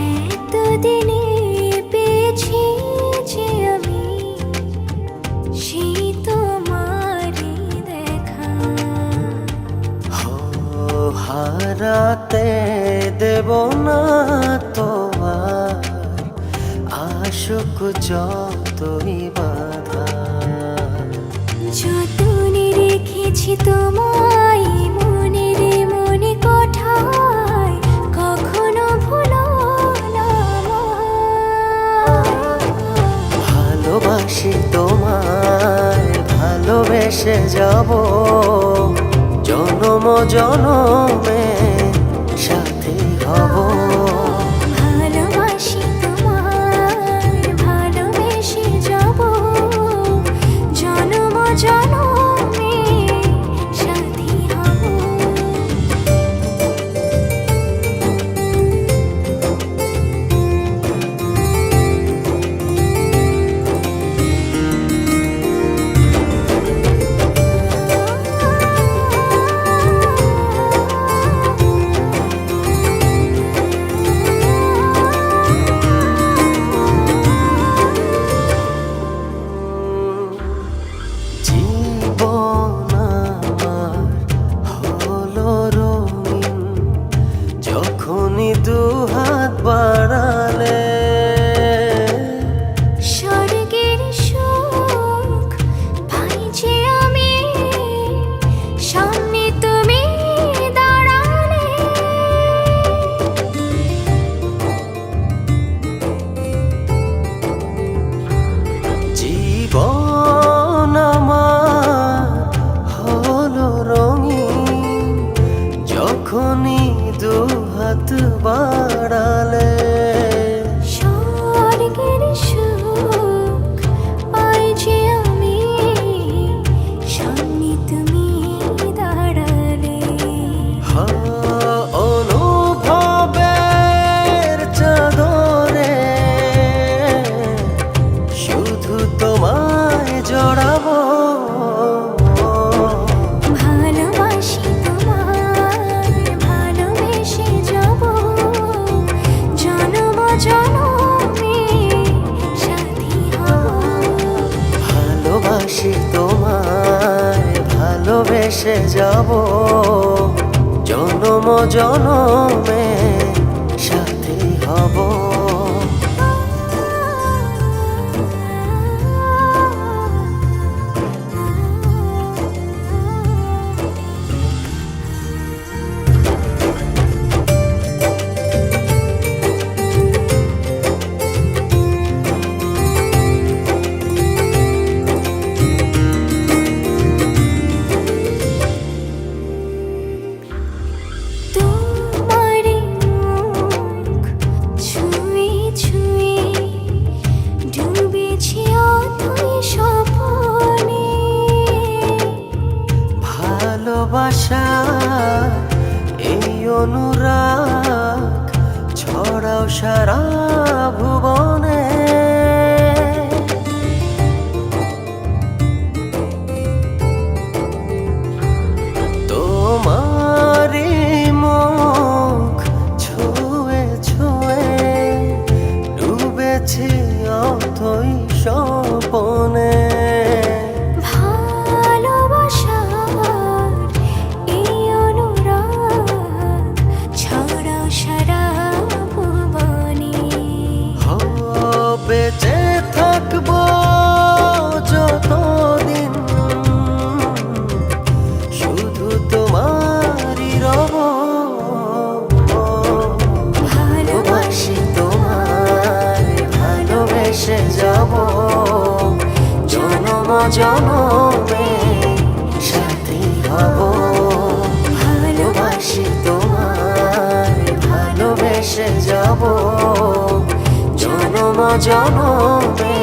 এতদিনে পেয়েছি যে আমি সেই তোমারই দেখা। হারাতে দেব না তোমার আশুক যতই বাধা। যতনে রেখেছি তোমায় মনের মনে কোঠায়, কখনো ভুলো না আমায়। ভালোবাসি তোমায়, ভালোবেসে যাব জনম জনমে সাথী হব। ভালোবাসি তোমায়, ভালোবেসে যাব জনম জনমে সাথী হব। জীবন আমার হলো রঙিন যখনই দুহাত বাড়ালে। স্বর্গের সুখ পাই যে আমি সামনে তুমি দাঁড়ালে। জীবন আমার হলো রঙিন যখনই দুহাত বাড়ালে। স্বর্গের সুখ পাই যে আমি সামনে তুমি দাঁড়ালে। অনুভবের চাদরে শুধু তোমায় জড়াবো। ভালোবাসি তোমায়, ভালোবেসে যাব জনম জনমে সাথী হব। ভালোবাসি তোমায়, ভালোবেসে যাব জনম জনমে সাথী হব। তোমারই মুখ ছুঁয়ে ছুঁয়ে ডুবেছি অথই স্বপ্নে। ভালোবাসা এই অনুরাগ ছড়াও সারা ভুবনে। তোমারই মুখ ছুঁয়ে ছুঁয়ে ডুবেছি অথই স্বপনে। ভালোবাসার এই অনুরাগ ছড়াও সারা ভুবনে। বেঁচে থাকবো যতদিন শুধু তোমারই রব। ভালোবাসি তোমায়, ভালোবেসে যাব জনম জনমে সাথী হব। ভালোবাসি তোমায়, ভালোবেসে যাব জনম জনমে